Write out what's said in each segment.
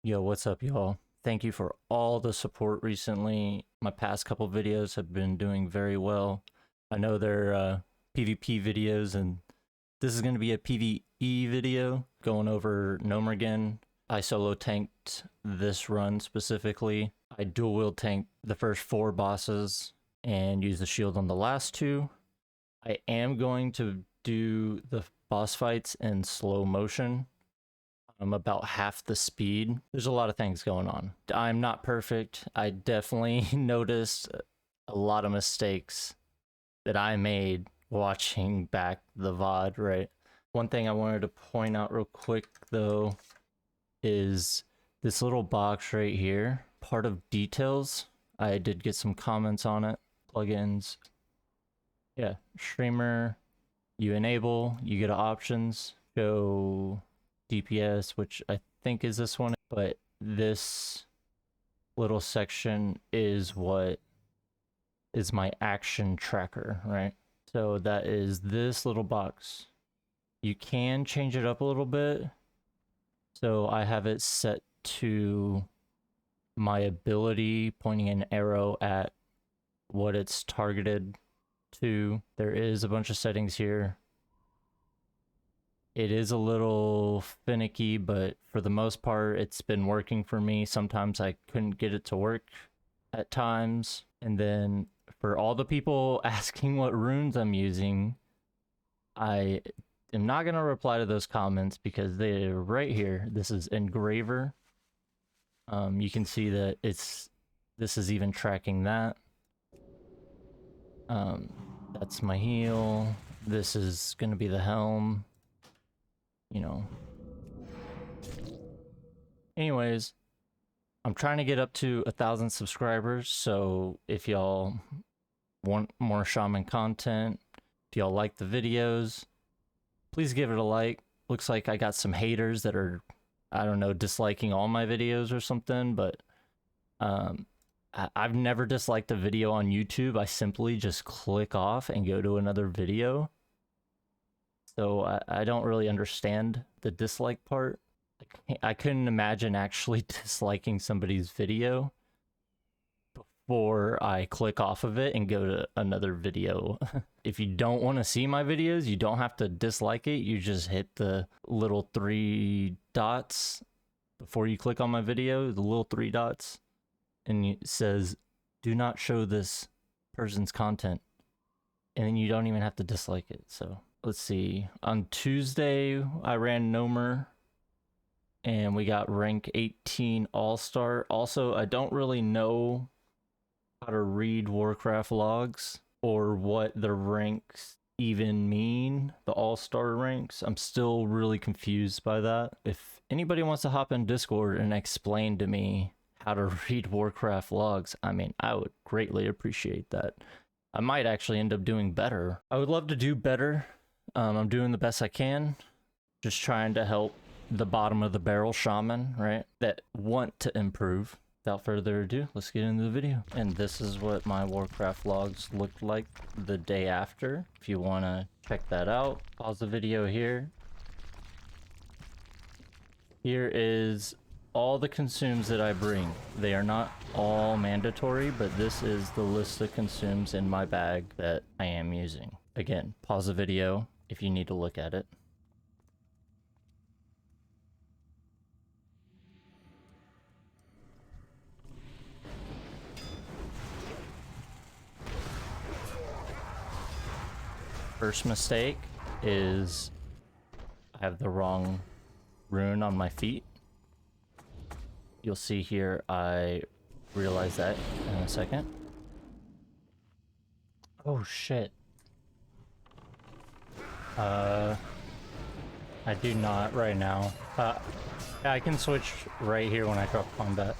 Yo, what's up, y'all? Thank you for all the support recently. My past couple videos have been doing very well. I know they're PvP videos, and this is going to be a PvE video going over Gnomeregan. I solo tanked this run specifically. I dual wield tanked the first 4 bosses and used the shield on the last 2. I am going to do the boss fights in slow motion. I'm about half the speed. There's a lot of things going on. I'm not perfect. I definitely noticed a lot of mistakes that I made watching back the VOD, right? One thing I wanted to point out real quick though is this little box right here, part of details. I did get some comments on it. Plugins. Yeah, streamer, you enable, you get options, show DPS, which I think is this one, but this little section is what is my action tracker, right? So that is this little box. You can change it up a little bit. So I have it set to my ability pointing an arrow at what it's targeted to. There is a bunch of settings here. It is a little finicky, but for the most part, it's been working for me. Sometimes I couldn't get it to work at times. And then for all the people asking what runes I'm using, I am not going to reply to those comments because they're right here. This is Engraver. You can see that this is even tracking that. That's my heal. This is going to be the helm. You know. Anyways, I'm trying to get up to 1,000 subscribers, so if y'all want more Shaman content, if y'all like the videos, please give it a like. Looks like I got some haters that are, I don't know, disliking all my videos or something, but I've never disliked a video on YouTube. I simply just click off and go to another video. So I don't really understand the dislike part. I couldn't imagine actually disliking somebody's video before I click off of it and go to another video. If you don't want to see my videos, you don't have to dislike it. You just hit the little 3 dots before you click on my video, the little 3 dots, and it says, do not show this person's content. And then you don't even have to dislike it. So let's see. On Tuesday, I ran Gnomer and we got rank 18 all-star. Also, I don't really know how to read Warcraft logs or what the ranks even mean, the all-star ranks. I'm still really confused by that. If anybody wants to hop in Discord and explain to me how to read Warcraft logs, I mean, I would greatly appreciate that. I might actually end up doing better. I would love to do better. I'm doing the best I can. Just trying to help the bottom of the barrel shaman, right? That want to improve. Without further ado, let's get into the video. And this is what my Warcraft logs looked like the day after. If you want to check that out, pause the video here. Here is all the consumes that I bring. They are not all mandatory, but this is the list of consumes in my bag that I am using. Again, pause the video if you need to look at it. First mistake is I have the wrong rune on my feet. You'll see here I realize that in a second. Oh shit. I do not right now. I can switch right here when I drop combat.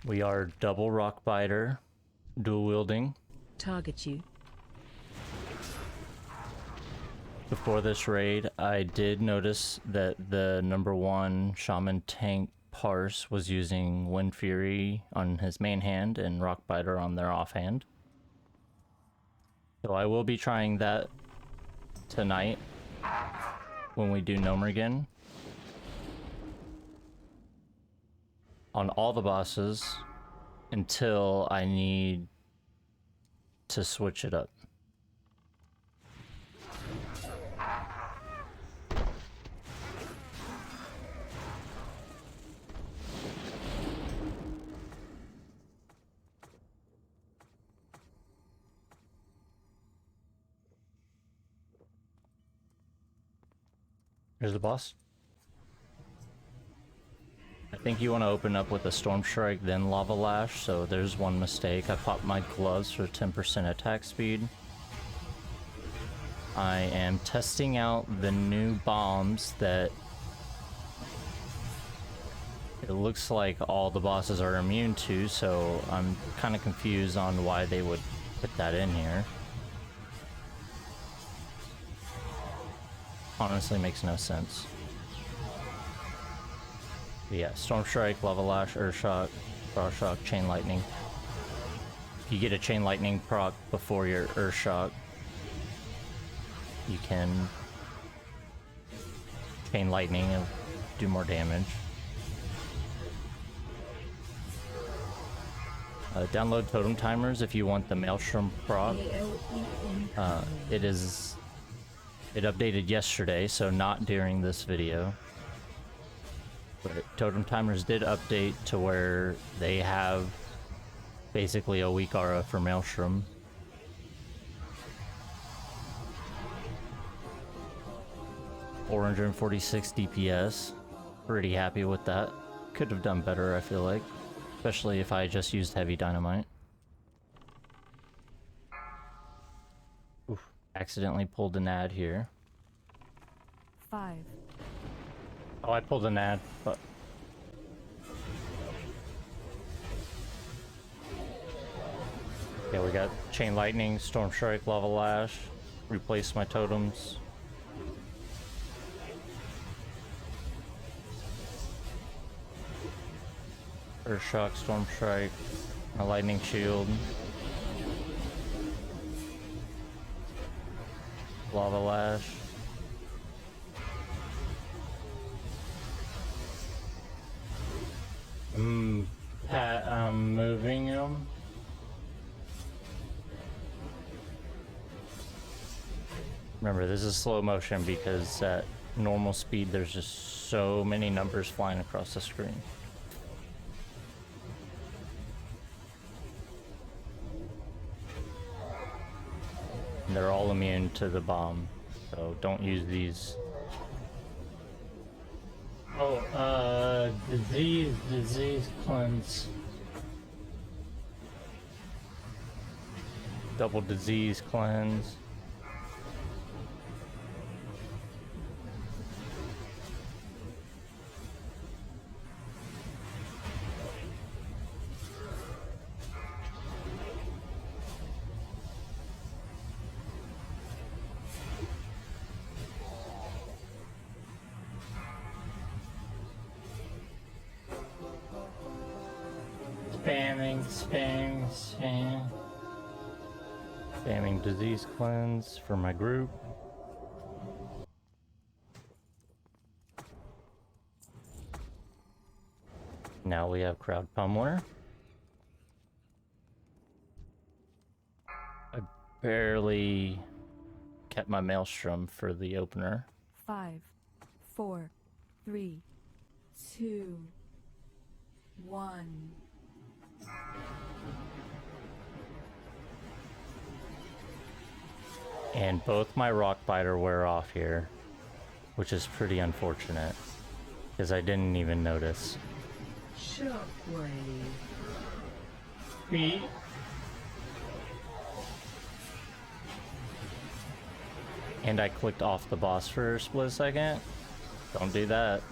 We are double rock biter, dual wielding. Target you. Before this raid, I did notice that the #1 Shaman tank Parse was using Oprawindfury on his main hand and Rockbiter on their offhand. So I will be trying that tonight when we do Gnomeregan. On all the bosses until I need to switch it up. Here's the boss. I think you want to open up with a Storm Strike, then Lava Lash, so there's one mistake. I popped my gloves for 10% attack speed. I am testing out the new bombs that it looks like all the bosses are immune to, so I'm kind of confused on why they would put that in here. Honestly, makes no sense. But yeah, Storm Strike, Lava Lash, Earth Shock, Frost Shock, Chain Lightning. If you get a Chain Lightning proc before your Earth Shock, you can Chain Lightning and do more damage. Download totem timers if you want the Maelstrom proc. It updated yesterday, so not during this video. But totem timers did update to where they have basically a weak aura for Maelstrom. $446 DPS. Pretty happy with that. Could have done better, I feel like. Especially if I just used heavy dynamite. Oof. Accidentally pulled an ad here. 5. Oh, I pulled an ad, but... Yeah, we got Chain Lightning, Storm Strike, Lava Lash. Replace my totems. Earth Shock, Storm Strike, my Lightning Shield. Lava Lash. Pat, I'm moving him. Remember, this is slow motion because at normal speed there's just so many numbers flying across the screen. And they're all immune to the bomb, so don't use these. Oh, disease cleanse. Double disease cleanse. Spamming disease cleanse for my group. Now we have Crowd Pummeler. I barely kept my Maelstrom for the opener. 5, 4, 3, 2, 1. And both my Rock Biter wear off here, which is pretty unfortunate, because I didn't even notice. Shockwave. Beat. And I clicked off the boss for a split second. Don't do that.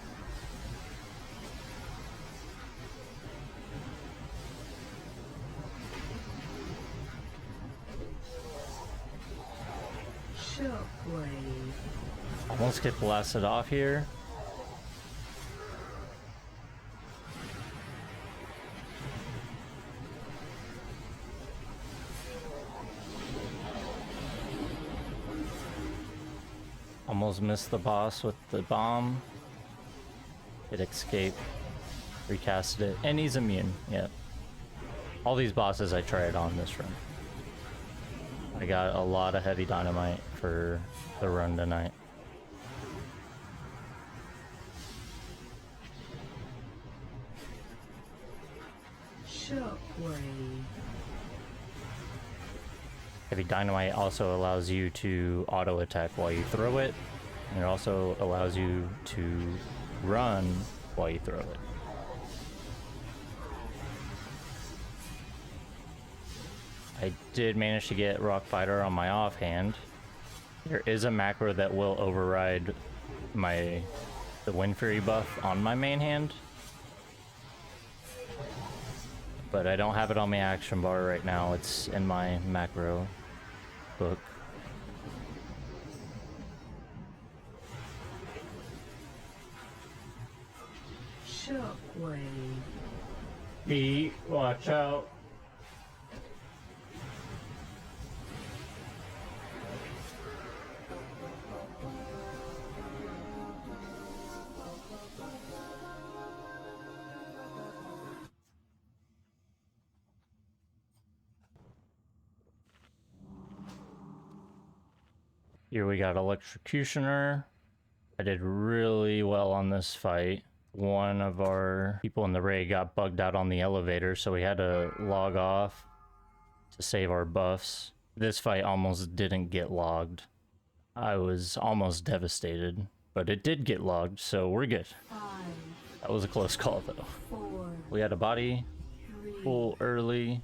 Shockwave. Almost get blasted off here. Almost missed the boss with the bomb. It escaped. Recasted it. And he's immune. Yeah. All these bosses I tried on this run. I got a lot of heavy dynamite for the run tonight. Shockwave. Heavy dynamite also allows you to auto attack while you throw it, and it also allows you to run while you throw it. I did manage to get Rock Fighter on my offhand. There is a macro that will override the Windfury buff on my main hand, but I don't have it on my action bar right now. It's in my macro book. Shockwave. Pete, watch out. Here we got Electrocutioner. I did really well on this fight. One of our people in the raid got bugged out on the elevator, so we had to log off to save our buffs. This fight almost didn't get logged. I was almost devastated, but it did get logged, so we're good. 5, That was a close call though. 4, We had a body 3, full early.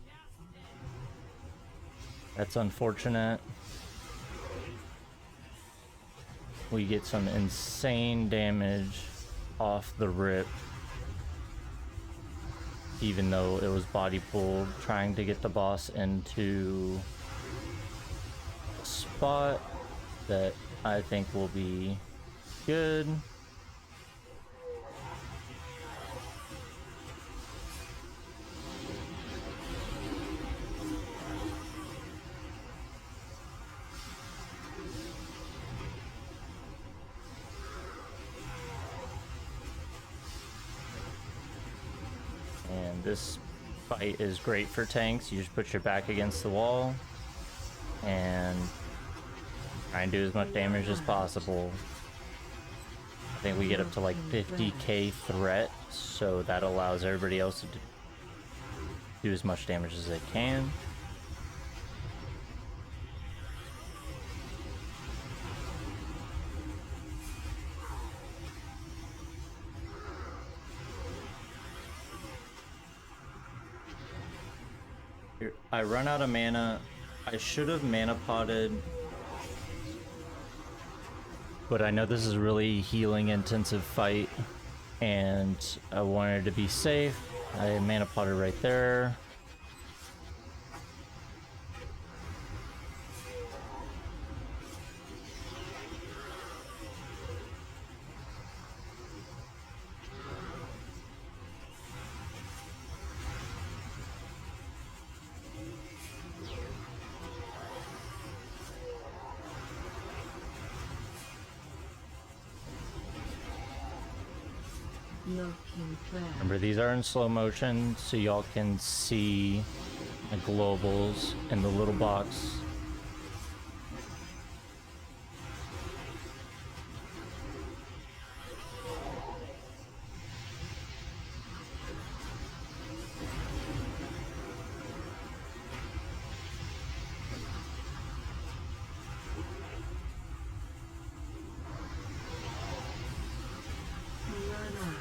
That's unfortunate. We get some insane damage off the rip, even though it was body pulled, trying to get the boss into a spot that I think will be good. And this fight is great for tanks. You just put your back against the wall and try and do as much damage as possible. I think we get up to like 50k threat, so that allows everybody else to do as much damage as they can. I run out of mana. I should have mana potted, but I know this is a really healing intensive fight and I wanted to be safe. I mana potted right there. Looking back. Remember, these are in slow motion, so y'all can see the globals in the little box. Run out.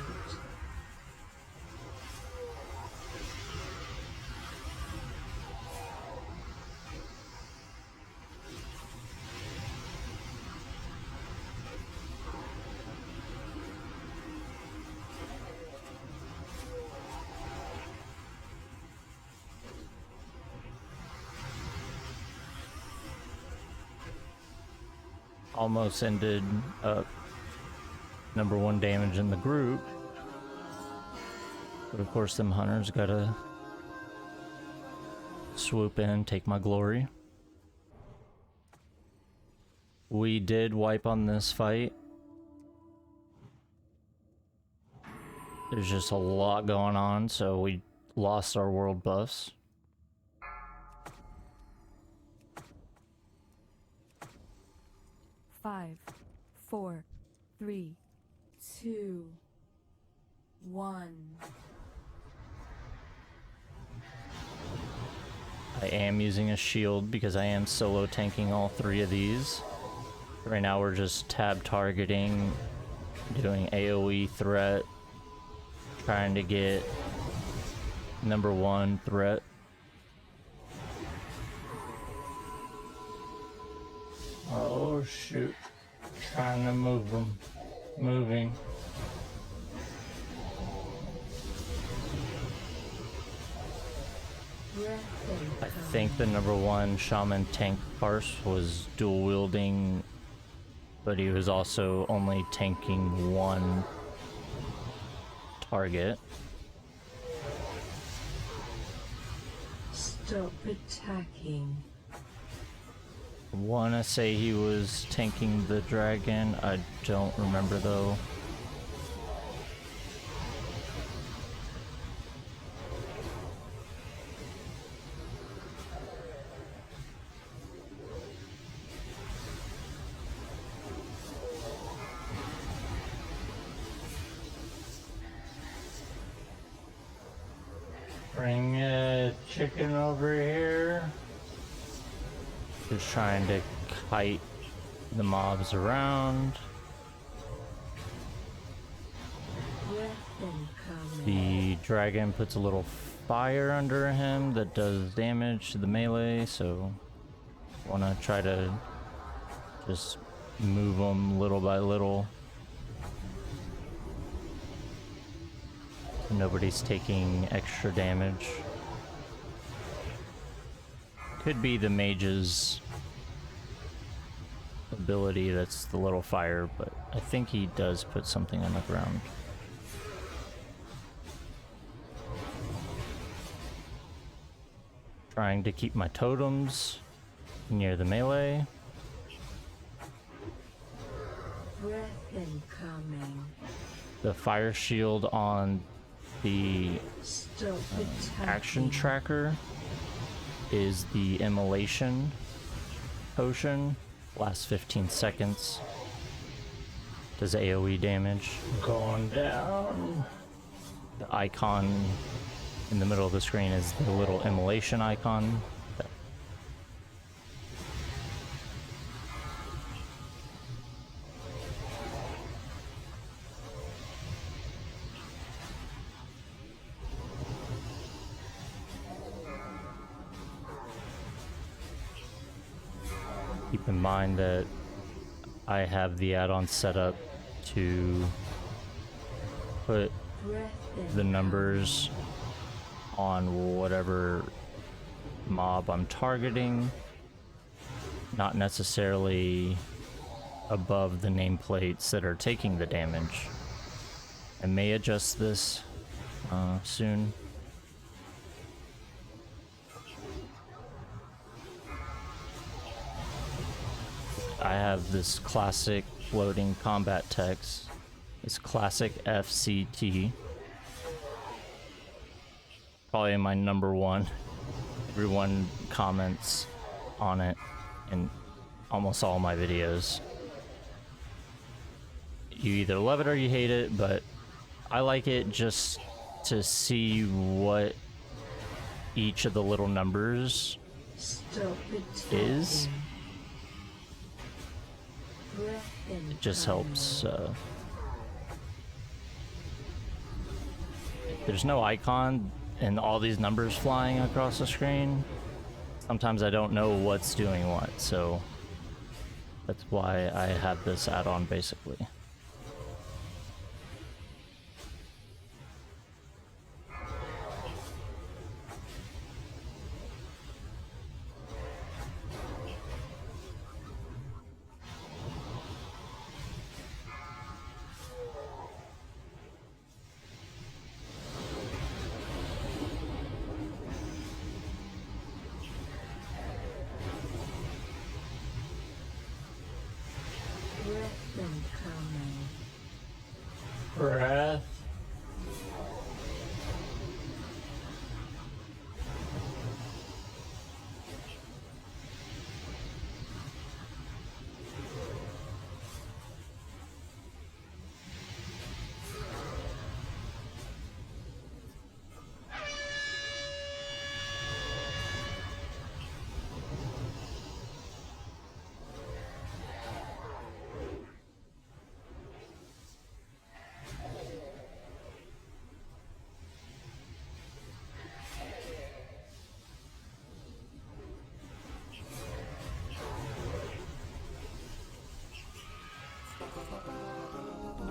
Almost ended up #1 damage in the group. But of course them hunters gotta swoop in, take my glory. We did wipe on this fight. There's just a lot going on, so we lost our world buffs. Five, four, three, two, one. I am using a shield because I am solo tanking all three of these. Right now we're just tab targeting, doing AoE threat, trying to get number one threat. Oh shoot. Trying to move them. Moving. I think the number one Shaman tank parse was dual wielding, but he was also only tanking one target. Stop attacking. I wanna say he was tanking the dragon. I don't remember though. Bring a chicken over here. Just trying to kite the mobs around. The dragon puts a little fire under him that does damage to the melee, so want to try to just move them little by little. Nobody's taking extra damage. Could be the mage's ability that's the little fire, but I think he does put something on the ground. Trying to keep my totems near the melee. Breath incoming. The fire shield on the Stop action attacking. tracker is the immolation potion. Lasts 15 seconds. Does AoE damage. Going down. The icon in the middle of the screen is the little immolation icon. Keep in mind that I have the add-on set up to put Breath the numbers on whatever mob I'm targeting, not necessarily above the nameplates that are taking the damage. I may adjust this soon. I have this classic floating combat text. It's classic FCT. Probably my number one. Everyone comments on it in almost all my videos. You either love it or you hate it, but I like it just to see what each of the little numbers Stop attacking. is. Breath It just incoming. helps. There's no icon and all these numbers flying across the screen. Sometimes I don't know what's doing what, so that's why I have this add-on basically.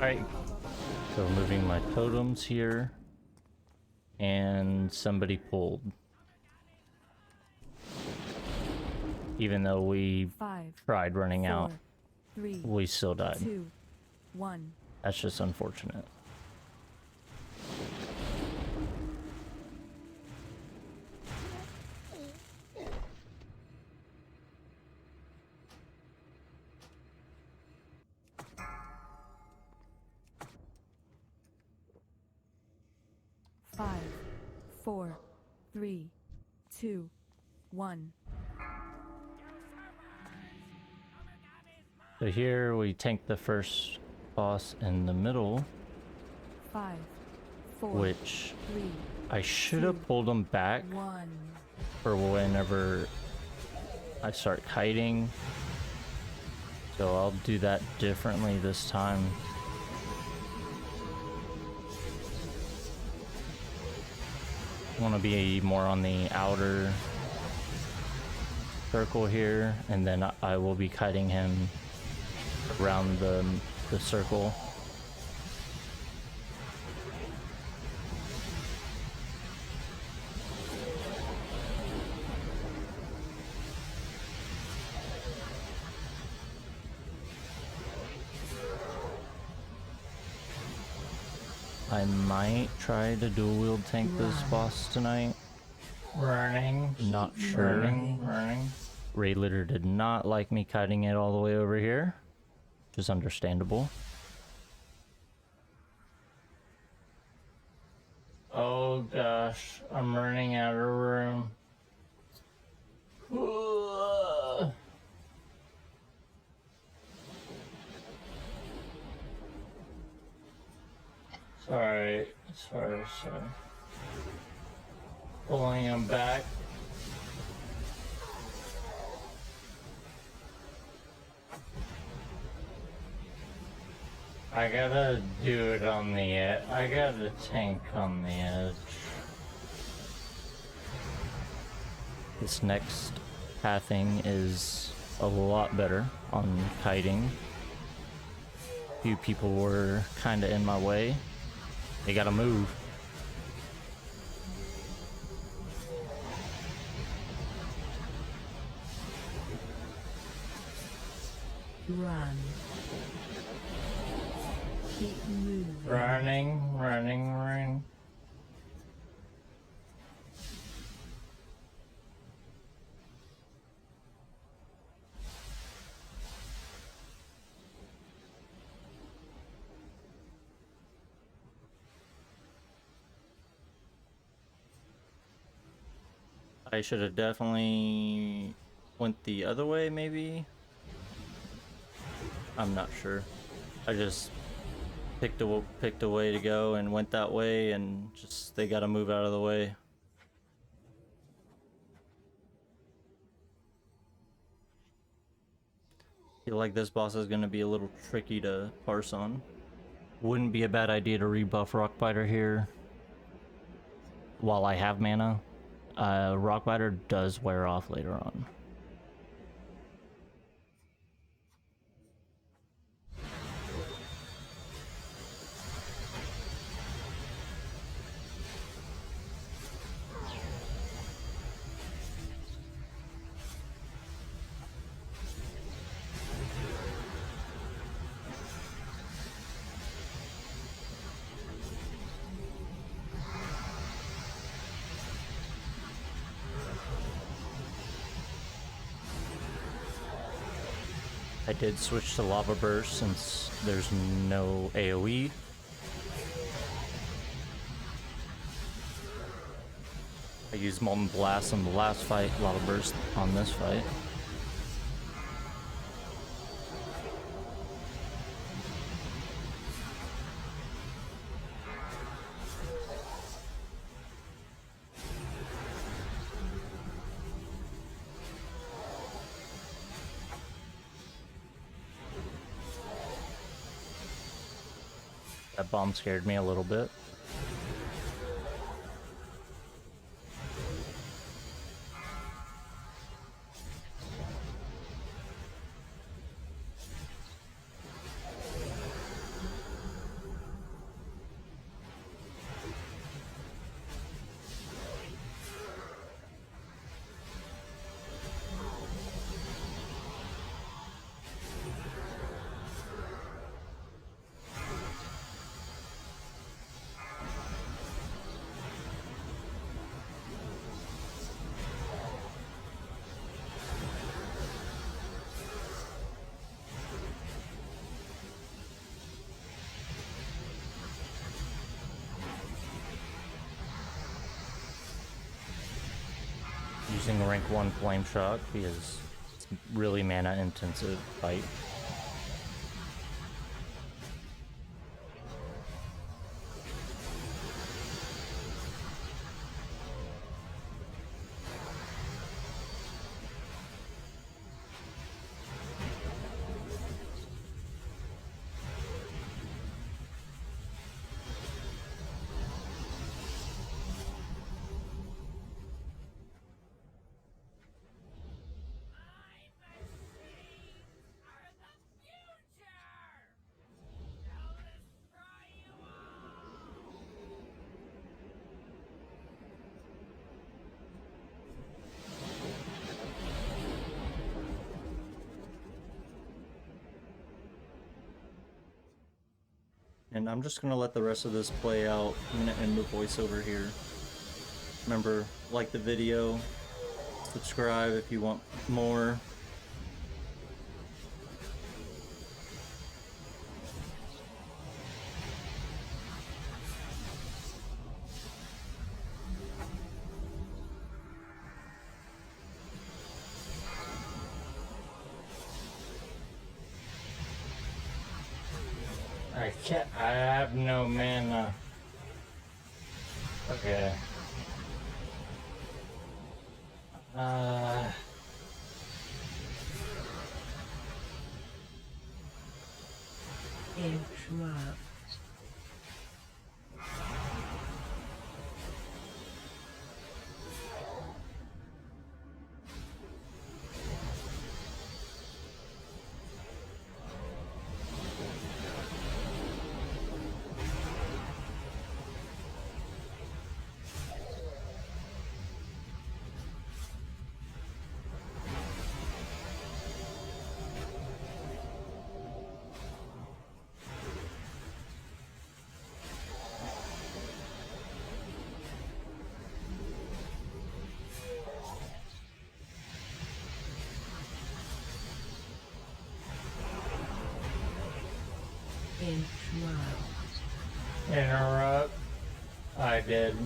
Alright, so moving my totems here. And somebody pulled. Even though we 5, tried running 4, out, 3, we still died. 2, 1. That's just unfortunate. Five, 4, 3, 2, 1. So here we tank the first boss in the middle, 5, 4, which 3, I should have pulled him back 1. for whenever I start kiting. So I'll do that differently this time. I want to be more on the outer circle here, and then I will be kiting him around the circle. I might try to dual wield tank this boss tonight. Running. Not sure. Running. Raid Litter did not like me kiting it all the way over here, which is understandable. Oh gosh, I'm running out of room. Sorry. Pulling him back. I gotta do it on the edge. I gotta tank on the edge. This next pathing is a lot better on kiting. Few people were kinda in my way. They gotta move. Run. Keep moving. Running. I should have definitely went the other way, maybe? I'm not sure. I just picked a way to go and went that way, and just they gotta move out of the way. Feel like this boss is gonna be a little tricky to parse on. Wouldn't be a bad idea to rebuff Rockbiter here while I have mana. Rockbiter does wear off later on. I did switch to Lava Burst since there's no AoE. I used Molten Blast on the last fight, Lava Burst on this fight. That bomb scared me a little bit. using rank 1 Flame Shock because it's really mana intensive fight. And I'm just gonna let the rest of this play out. I'm gonna end the voiceover here. Remember, like the video, subscribe if you want more. I have no mana. Okay. Interrupt. Interrupt. I did.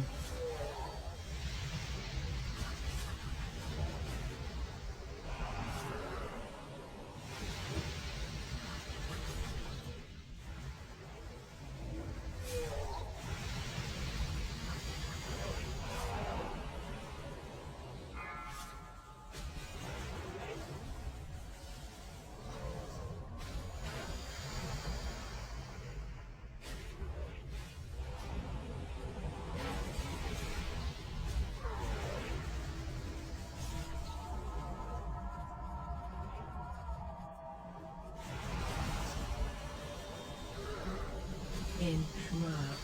Interrupt.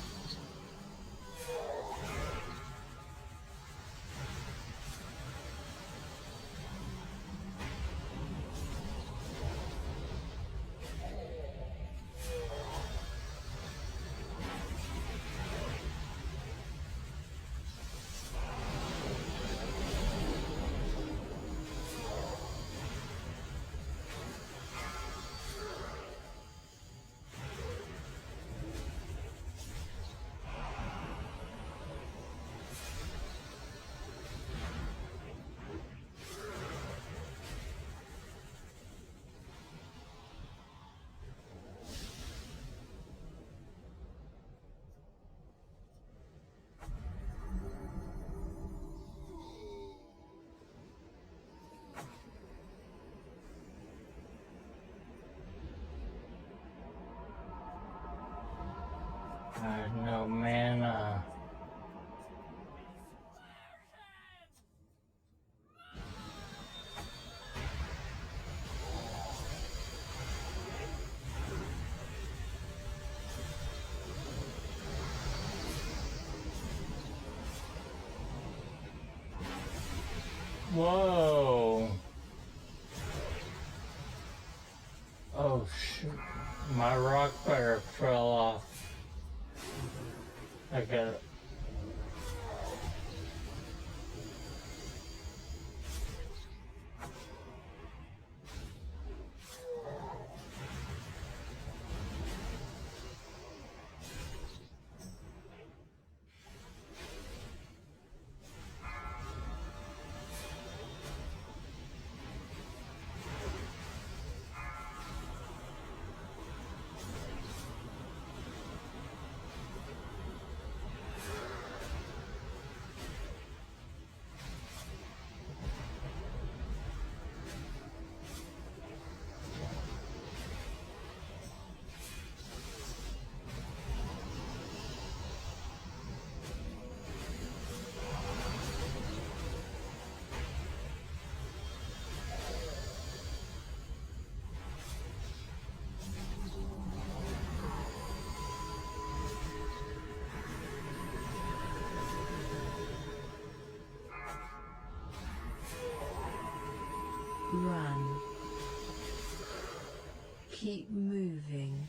I have no mana. Whoa. Oh shoot. My rock bear fell off. I got it. Keep moving.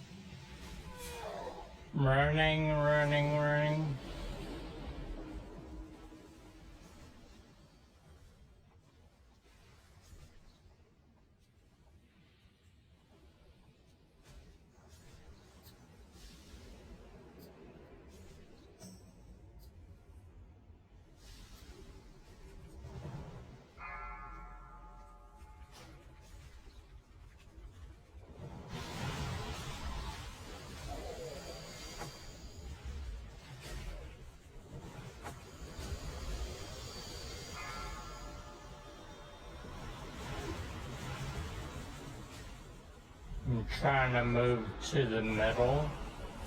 Running, running, running. I'm trying to move to the middle,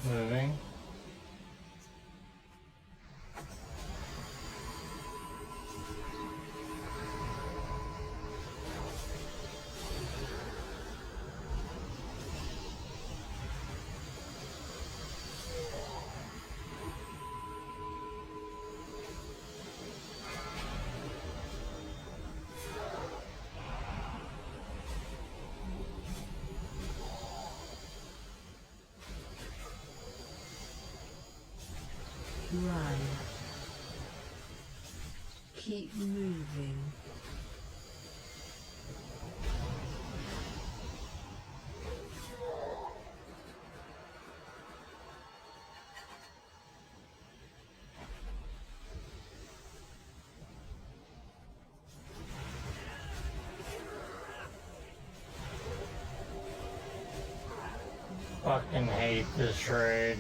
moving. Run. Keep moving. Fucking hate this raid.